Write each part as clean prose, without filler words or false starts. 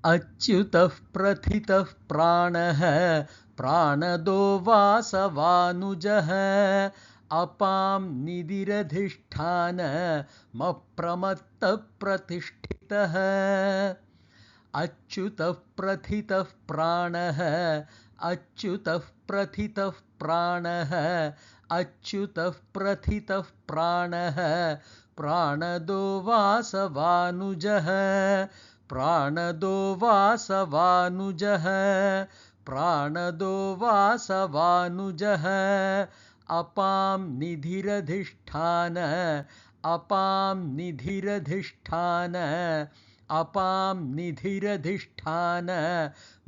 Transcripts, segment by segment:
अच्युतः प्रथितः प्राणः प्राणदो वासवानुजः अपां निधिरधिष्ठान मप्रमत्तः प्रतिष्ठितः अच्युतः प्रथितः प्राणः अच्युतः प्रथितः प्राणः अच्युतः प्रथितः प्राणः प्राणदो वासवानुजः प्राणदो वासवानुजः प्राणदो वासवानुजः अपां निधिरधिष्ठान अपां निधिरधिष्ठान अपां निधिरधिष्ठान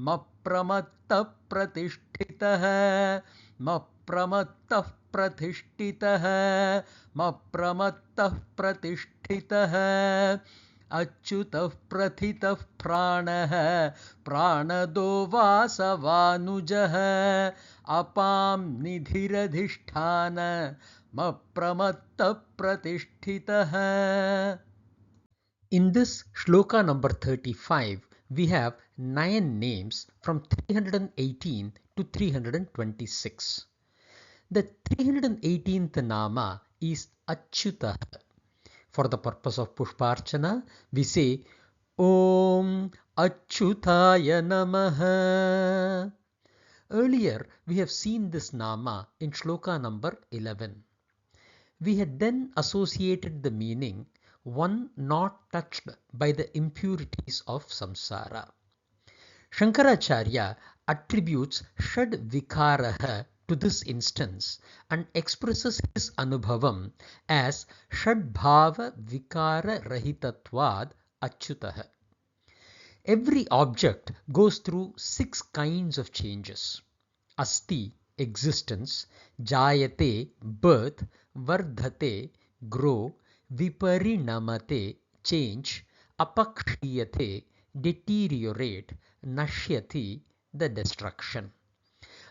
मप्रमत्तः प्रतिष्ठितः मप्रमत्तः प्रतिष्ठितः मप्रमत्तः प्रतिष्ठितः अच्युतः प्रथितः प्राणः प्राणदो वासवानुजः अपां निधिरधिष्ठान मप्रमत्तः प्रतिष्ठितः. In this shloka number 35, we have 9 names from 318 to 326. The 318th nama is Achyutah. For the purpose of Pushparchana, we say Om Achyutaya Namaha. Earlier, we have seen this nama in shloka number 11. We had then associated the meaning one not touched by the impurities of samsara. Shankaracharya attributes Shad Vikaraha to this instance and expresses his anubhavam as Shadbhava Vikara Rahitatvad Achyutah. Every object goes through 6 kinds of changes. Asti, existence, Jayate, birth, Vardhate, grow, Viparinamate, change, Apakshiyate, deteriorate, Nashyati, the destruction.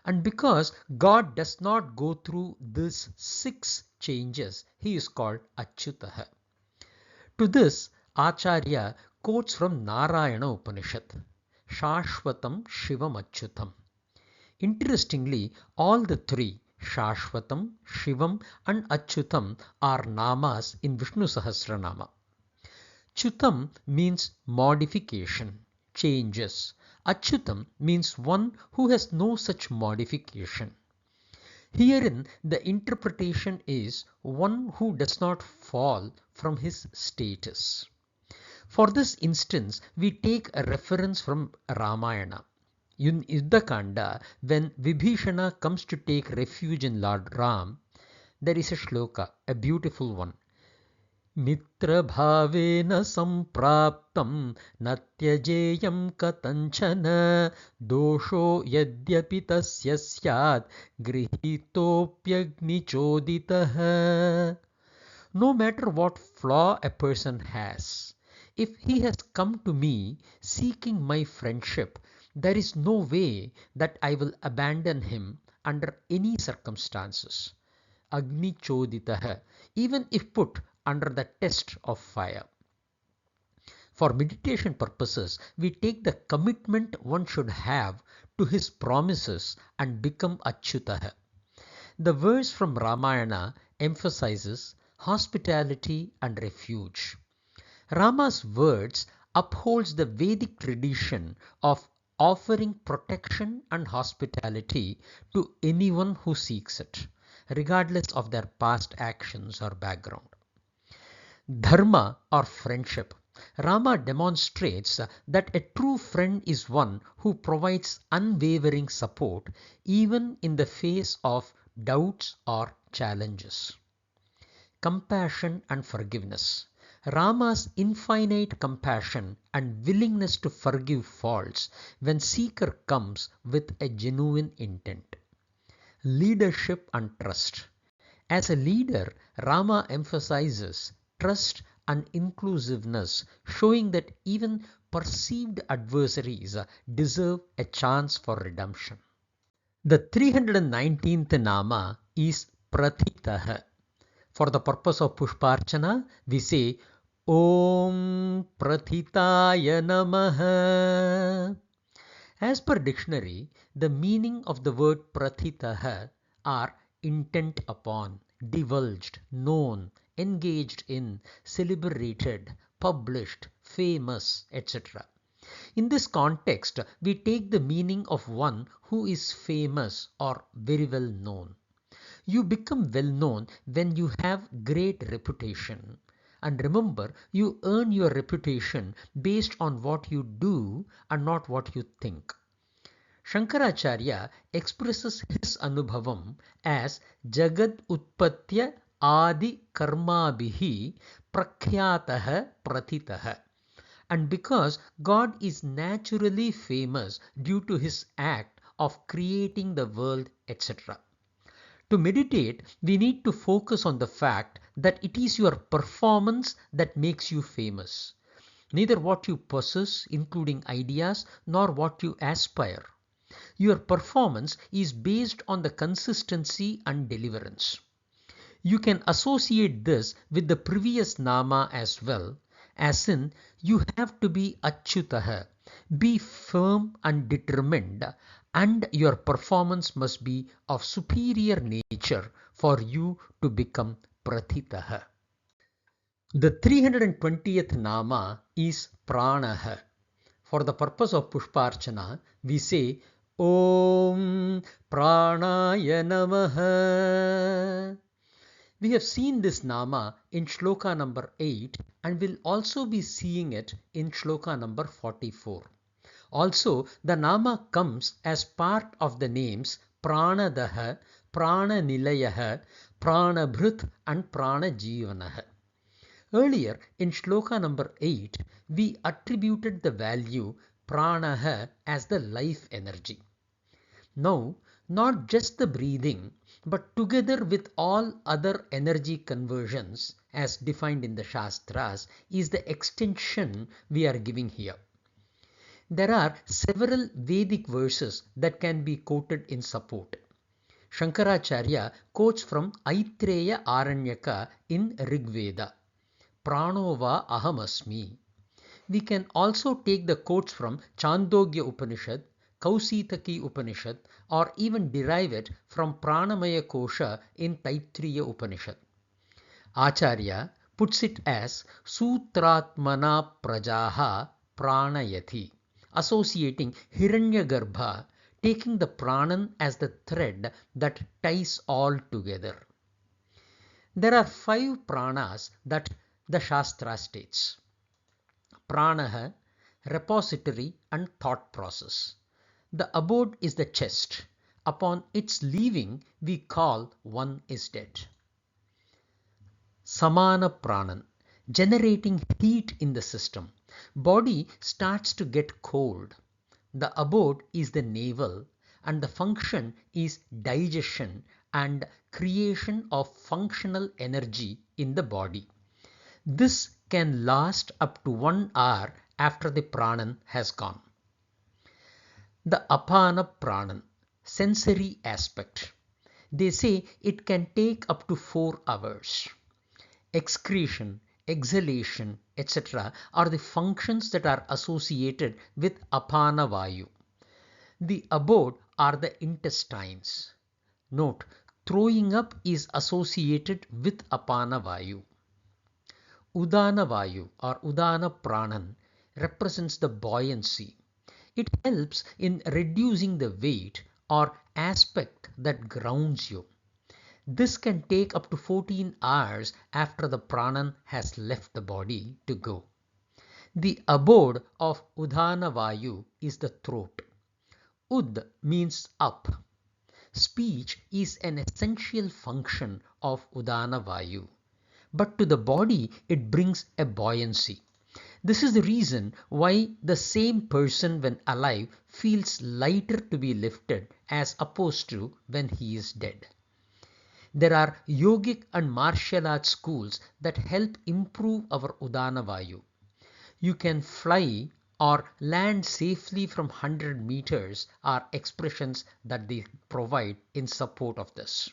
And because God does not go through these 6 changes, he is called Achyutah. To this, Acharya quotes from Narayana Upanishad, Shashvatam Shivam Achyutam. Interestingly, all the 3, Shashvatam, Shivam and Achyutam, are namas in Vishnu Sahasranama. Chutam means modification, changes. Achyutam means one who has no such modification. Herein, the interpretation is one who does not fall from his status. For this instance, we take a reference from Ramayana. In Yuddhakanda, when Vibhishana comes to take refuge in Lord Ram, there is a shloka, a beautiful one. Mitra bhavena sampraptam natyajeyam katanchana dosho yadyapi tasya syat grihitopyagni choditah. No matter what flaw a person has, if he has come to me seeking my friendship, there is no way that I will abandon him under any circumstances. Agni choditah, even if put under the test of fire. For meditation purposes, we take the commitment one should have to his promises and become Achyutah. The verse from Ramayana emphasizes hospitality and refuge. Rama's words upholds the Vedic tradition of offering protection and hospitality to anyone who seeks it, regardless of their past actions or background. Dharma or friendship. Rama demonstrates that a true friend is one who provides unwavering support even in the face of doubts or challenges. Compassion and forgiveness. Rama's infinite compassion and willingness to forgive faults when seeker comes with a genuine intent. Leadership and trust. As a leader, Rama emphasizes trust and inclusiveness, showing that even perceived adversaries deserve a chance for redemption. The 319th nama is Prathitah. For the purpose of Pushparchana, we say Om Prathitaya Namaha. As per dictionary, the meaning of the word prathitaha are intent upon, divulged, known, engaged in, celebrated, published, famous, etc. In this context, we take the meaning of one who is famous or very well known. You become well known when you have great reputation. And remember, you earn your reputation based on what you do and not what you think. Shankaracharya expresses his anubhavam as Jagad Utpatya Adi Karmabhihi Prakhyataha Pratitaha. And because God is naturally famous due to his act of creating the world, etc. To meditate, we need to focus on the fact that it is your performance that makes you famous. Neither what you possess, including ideas, nor what you aspire. Your performance is based on the consistency and deliverance. You can associate this with the previous nama as well, as in you have to be achyutaha, be firm and determined, and your performance must be of superior nature for you to become prathitaha. The 320th nama is pranaha. For the purpose of Pushparchana, we say Om Pranaya Namaha. We have seen this nama in shloka number 8 and will also be seeing it in shloka number 44. Also, the nama comes as part of the names Pranadaha, Prananilayaha, Pranabhrut and Pranajivanaha. Earlier, in shloka number 8, we attributed the value pranaha as the life energy. Now, not just the breathing, but together with all other energy conversions as defined in the Shastras is the extension we are giving here. There are several Vedic verses that can be quoted in support. Shankaracharya quotes from Aitreya Aranyaka in Rigveda. Pranova ahamasmi. We can also take the quotes from Chandogya Upanishad, Kausitaki Upanishad, or even derive it from Pranamaya Kosha in Taittiriya Upanishad. Acharya puts it as Sutratmana Prajaha Pranayati, associating Hiranyagarbha, taking the Pranan as the thread that ties all together. There are 5 pranas that the Shastra states. Pranaha, repository and thought process. The abode is the chest. Upon its leaving, we call one is dead. Samana Pranan, generating heat in the system. Body starts to get cold. The abode is the navel and the function is digestion and creation of functional energy in the body. This can last up to 1 hour after the pranan has gone. The apana pranan, sensory aspect. They say it can take up to 4 hours. Excretion, exhalation, etc. are the functions that are associated with apana vayu. The abode are the intestines. Note, throwing up is associated with apana vayu. Udana Vayu or Udana Pranan represents the buoyancy. It helps in reducing the weight or aspect that grounds you. This can take up to 14 hours after the pranan has left the body to go. The abode of Udana Vayu is the throat. Ud means up. Speech is an essential function of Udana Vayu. But to the body it brings a buoyancy. This is the reason why the same person when alive feels lighter to be lifted as opposed to when he is dead. There are yogic and martial arts schools that help improve our Udana Vayu. You can fly or land safely from 100 meters are expressions that they provide in support of this.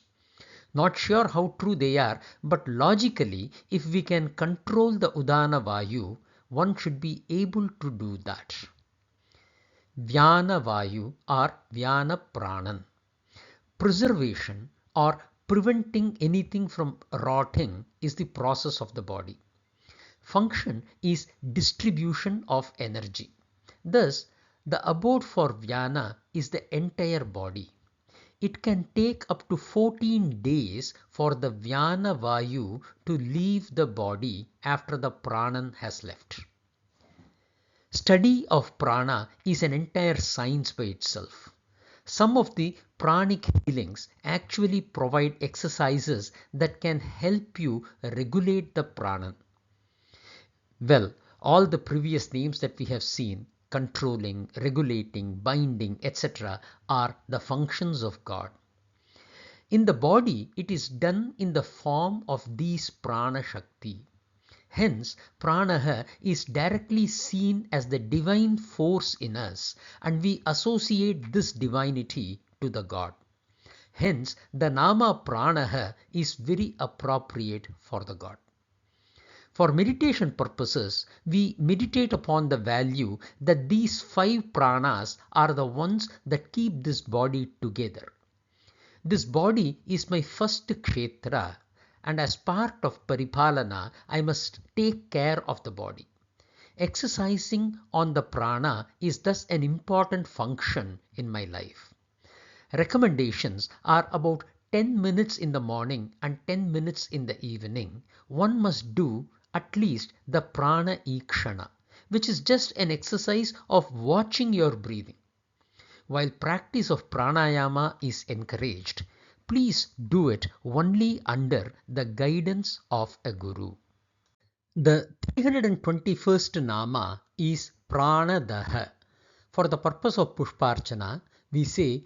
Not sure how true they are, but logically, if we can control the Udana Vayu, one should be able to do that. Vyana Vayu or Vyana Pranan. Preservation or preventing anything from rotting is the process of the body. Function is distribution of energy. Thus, the abode for Vyana is the entire body. It can take up to 14 days for the Vyana Vayu to leave the body after the Pranan has left. Study of prana is an entire science by itself. Some of the pranic healings actually provide exercises that can help you regulate the prana. Well, all the previous names that we have seen, controlling, regulating, binding, etc., are the functions of God. In the body, it is done in the form of these prana shakti. Hence, prana is directly seen as the divine force in us, and we associate this divinity to the God. Hence, the nama prana is very appropriate for the God. For meditation purposes, we meditate upon the value that these 5 pranas are the ones that keep this body together. This body is my first kshetra, and as part of paripalana, I must take care of the body. Exercising on the prana is thus an important function in my life. Recommendations are about 10 minutes in the morning and 10 minutes in the evening. One must do at least the prana ikshana, which is just an exercise of watching your breathing. While practice of pranayama is encouraged, please do it only under the guidance of a guru. The 321st nama is Pranadaha. For the purpose of Pushparchana, we say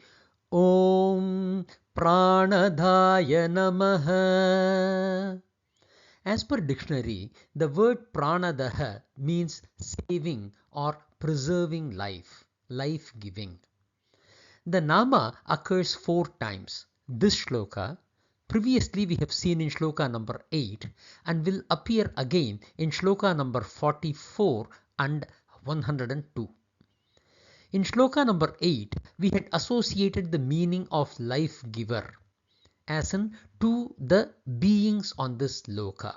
Om Pranadhaya Namaha. As per dictionary, the word Pranadaha means saving or preserving life, life-giving. The nama occurs 4 times. This shloka, previously we have seen in shloka number 8 and will appear again in shloka number 44 and 102. In shloka number 8, we had associated the meaning of life giver as in to the beings on this loka.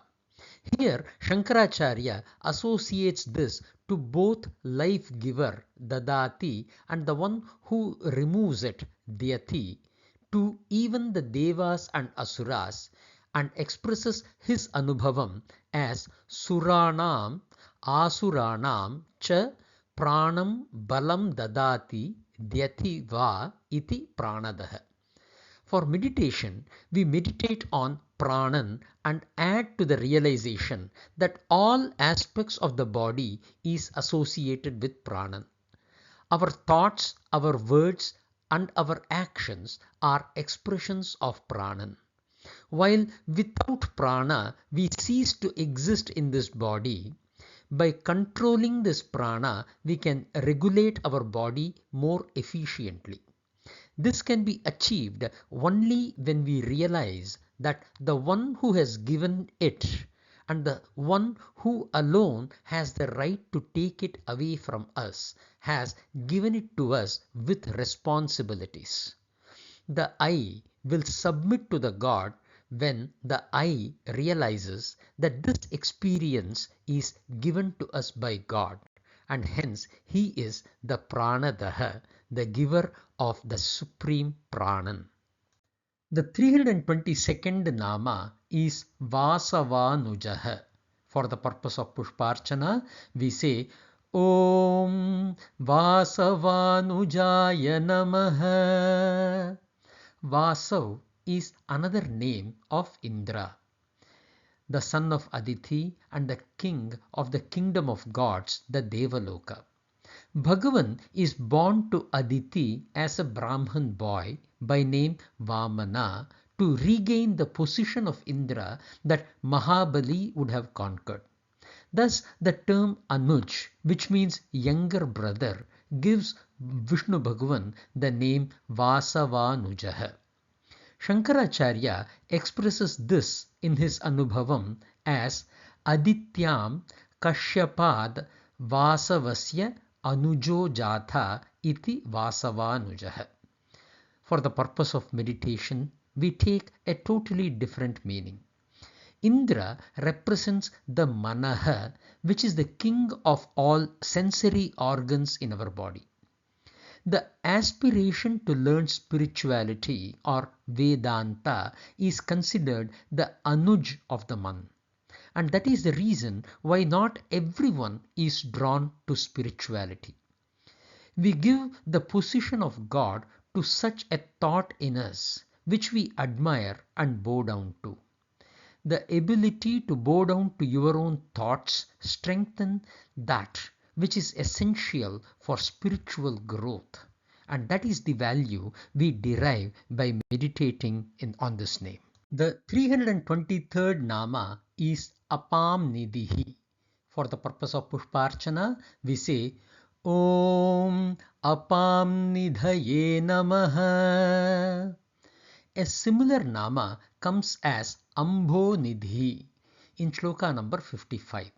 Here, Shankaracharya associates this to both life giver, Dadati, and the one who removes it, Dhyati, to even the Devas and Asuras, and expresses his Anubhavam as Suranam, Asuranam, Cha Pranam Balam Dadati, Dhyati Va iti Pranadaha. For meditation, we meditate on pranan and add to the realization that all aspects of the body is associated with pranan. Our thoughts, our words, and our actions are expressions of pranan. While without prana, we cease to exist in this body, by controlling this prana, we can regulate our body more efficiently. This can be achieved only when we realize that the one who has given it and the one who alone has the right to take it away from us has given it to us with responsibilities. The I will submit to the God when the I realizes that this experience is given to us by God, and hence he is the Pranadaha, the giver of the supreme Pranan. The 322nd nama is Vasavanujaha. For the purpose of Pushparchana, we say Om Vasavanujaya Namaha. Vasav is another name of Indra, the son of Aditi and the king of the kingdom of gods, the Devaloka. Bhagavan is born to Aditi as a Brahman boy by name Vamana to regain the position of Indra that Mahabali would have conquered. Thus, the term Anuj, which means younger brother, gives Vishnu Bhagavan the name Vasavanujaha. Shankaracharya expresses this in his Anubhavam as Adityam Kashyapad Vasavasya Anujo Jatha iti Vasavanujah. For the purpose of meditation, we take a totally different meaning. Indra represents the Manaha, which is the king of all sensory organs in our body. The aspiration to learn spirituality or Vedanta is considered the Anuj of the Man. And that is the reason why not everyone is drawn to spirituality. We give the position of God to such a thought in us, which we admire and bow down to. The ability to bow down to your own thoughts strengthens that which is essential for spiritual growth, and that is the value we derive by meditating on this name. The 323rd Nama is Apam Nidhi. For the purpose of Pushparchana, we say Om Apam Nidhaye Namaha. A similar Nama comes as Ambho Nidhi in shloka number 55.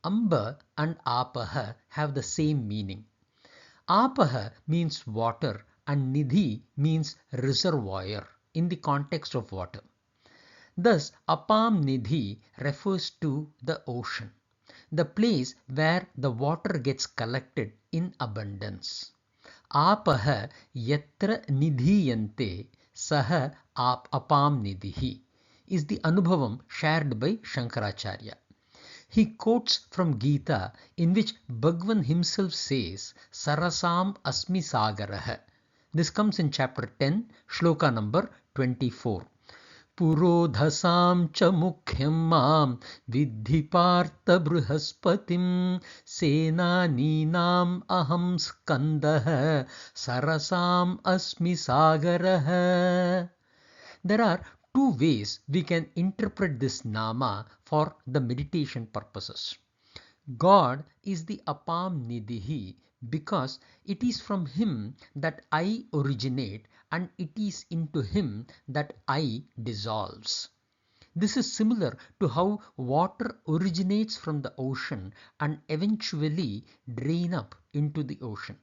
Amba and Apaha have the same meaning. Apaha means water and Nidhi means reservoir in the context of water. Thus, Apam Nidhi refers to the ocean, the place where the water gets collected in abundance. Apaha yatra nidhiyante saha apam nidhi is the Anubhavam shared by Shankaracharya. He quotes from Gita, in which Bhagavan himself says, Sarasam Asmi Sagaraha. This comes in chapter 10, shloka number 24. Purodhasam cha mukhyam mam vidhi partha bruhaspatim senaninam aham skandah sarasam asmi sagaraha. There are two ways we can interpret this nama for the meditation purposes. God is the Apam Nidhi because it is from Him that I originate and it is into Him that I dissolves. This is similar to how water originates from the ocean and eventually drain up into the ocean.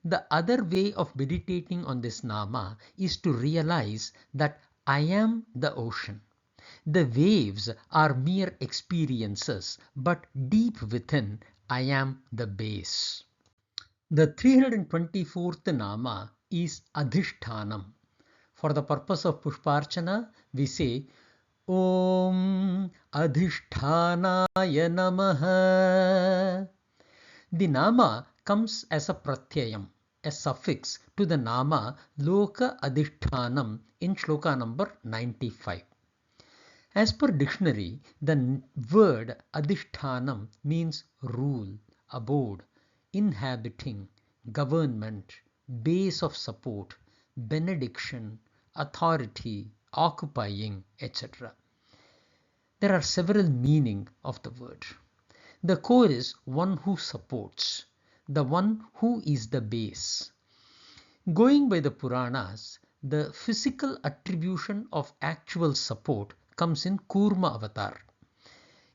The other way of meditating on this nama is to realize that I am the ocean. The waves are mere experiences, but deep within I am the base. The 324th Nama is Adhishthanam. For the purpose of Pushparchana, we say Om Adhishtanaya Namaha. The Nama comes as a pratyayam, a suffix to the Nama Loka Adhishthanam in shloka number 95. As per dictionary, the word Adhishthanam means rule, abode, inhabiting, government, base of support, benediction, authority, occupying, etc. There are several meanings of the word. The core is one who supports, the one who is the base. Going by the Puranas, the physical attribution of actual support comes in Kurma avatar,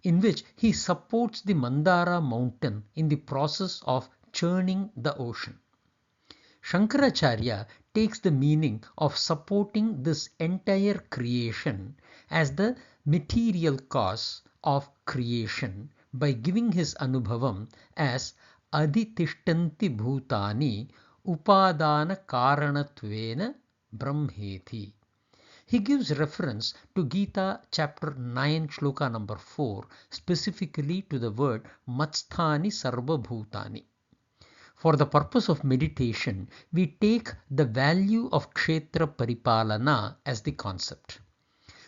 in which he supports the Mandara mountain in the process of churning the ocean. Shankaracharya takes the meaning of supporting this entire creation as the material cause of creation by giving his Anubhavam as Adhitishtanti Bhutani Upadana Karanatvena Brahmeti. He gives reference to Gita chapter 9 shloka number 4, specifically to the word Matsthani Sarva Bhutani. For the purpose of meditation, we take the value of Kshetra Paripalana as the concept.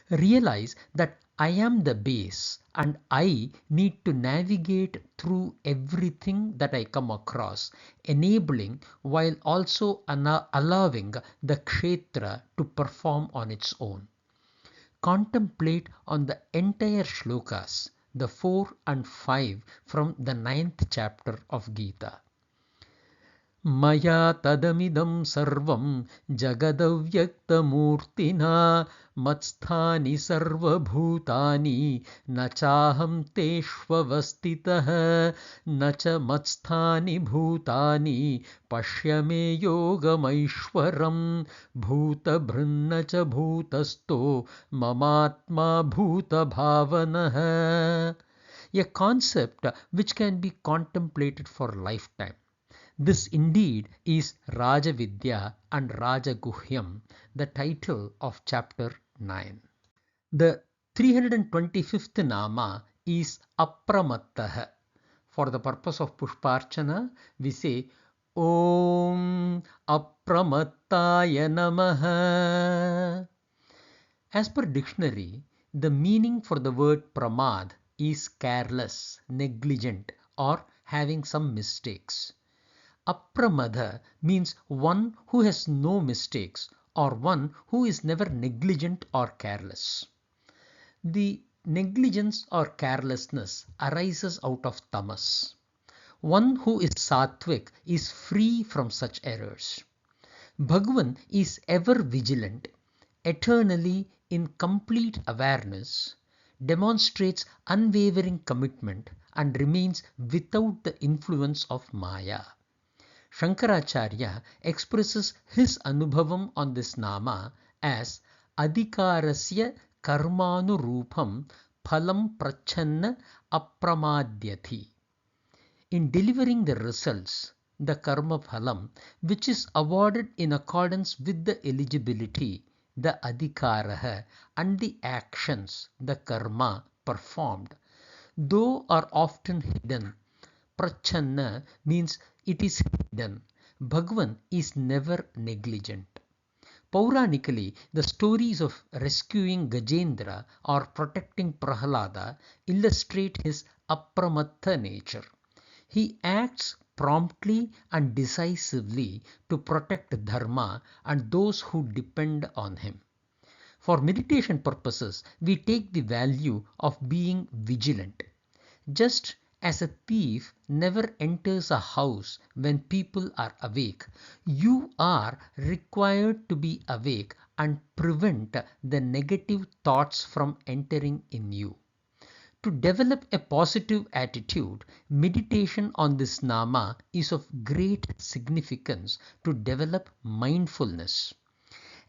Realize that I am the base and I need to navigate through everything that I come across, enabling while also allowing the Kshetra to perform on its own. Contemplate on the entire shlokas, the 4 and 5 from the 9th chapter of Gita. मया तदमिदं सर्वं जगदव्यक्तमूर्तिना मत्स्थानि सर्वभूतानि न चाहं तेष्वस्थितः न च मत्स्थानि भूतानि पश्य मे योगमैश्वरं भूतभृन्न च भूतस्थो ममात्मा भूतभावनः. A concept which can be contemplated for a lifetime. This indeed is Rajavidya and Rajaguhyam, the title of chapter 9. The 325th Nama is Apramattah. For the purpose of Pushparchana, we say Om Apramattaya Namaha. As per dictionary, the meaning for the word pramad is careless, negligent, or having some mistakes. Apramada means one who has no mistakes or one who is never negligent or careless. The negligence or carelessness arises out of tamas. One who is sattvic is free from such errors. Bhagavan is ever vigilant, eternally in complete awareness, demonstrates unwavering commitment and remains without the influence of Maya. Shankaracharya expresses his anubhavam on this nama as adhikarasya karmanurupam phalam prachanna apramadhyati. In delivering the results, the karma phalam, which is awarded in accordance with the eligibility, the adhikaraha, and the actions, the karma, performed, though are often hidden. Prachanna means it is hidden. Bhagavan is never negligent. Pauranically, the stories of rescuing Gajendra or protecting Prahalada illustrate his apramatta nature. He acts promptly and decisively to protect dharma and those who depend on him. For meditation purposes, we take the value of being vigilant. Just as a thief never enters a house when people are awake, you are required to be awake and prevent the negative thoughts from entering in you. To develop a positive attitude, meditation on this nama is of great significance to develop mindfulness.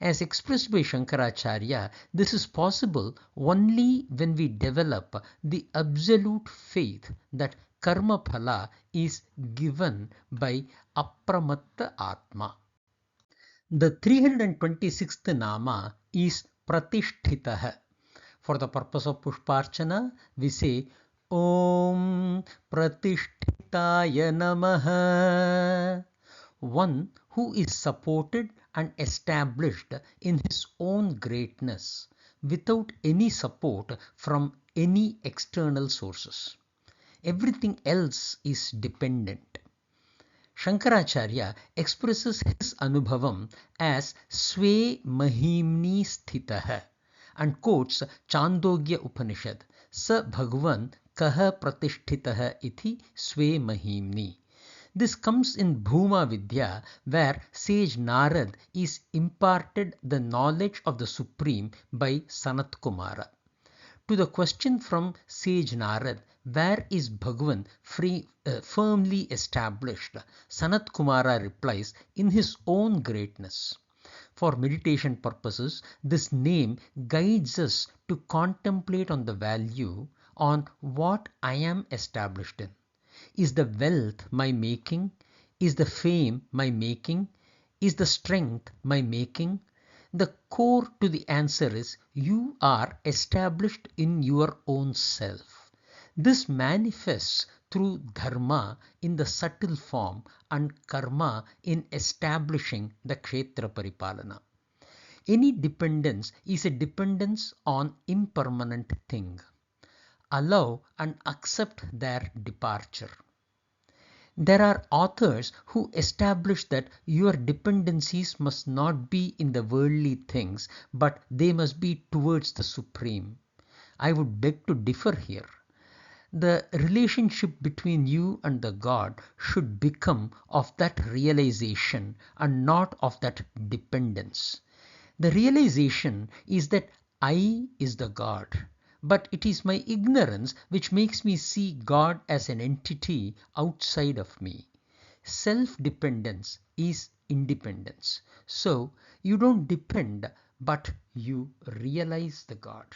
As expressed by Shankaracharya, this is possible only when we develop the absolute faith that karma phala is given by Apramatta Atma. The 326th Nama is Pratishtitah. For the purpose of Pushparchana, we say Om Pratishtitaya Namaha. One who is supported and established in his own greatness without any support from any external sources. Everything else is dependent. Shankaracharya expresses his anubhavam as Swe Mahimni Sthitah and quotes Chandogya Upanishad, Sa Bhagavan Kaha Pratishtitah iti Swe Mahimni. This comes in Bhuma Vidya, where sage Narad is imparted the knowledge of the Supreme by Sanat Kumara. To the question from sage Narad, where is Bhagavan firmly established, Sanat Kumara replies, in his own greatness. For meditation purposes, this name guides us to contemplate on the value on what I am established in. Is the wealth my making? Is the fame my making? Is the strength my making? The core to the answer is you are established in your own self. This manifests through dharma in the subtle form and karma in establishing the kshetra paripalana. Any dependence is a dependence on impermanent thing. Allow and accept their departure. There are authors who establish that your dependencies must not be in the worldly things, but they must be towards the Supreme. I would beg to differ here. The relationship between you and the God should become of that realization and not of that dependence. The realization is that I is the God, but it is my ignorance which makes me see God as an entity outside of me. Self-dependence is independence. So you don't depend, but you realize the God.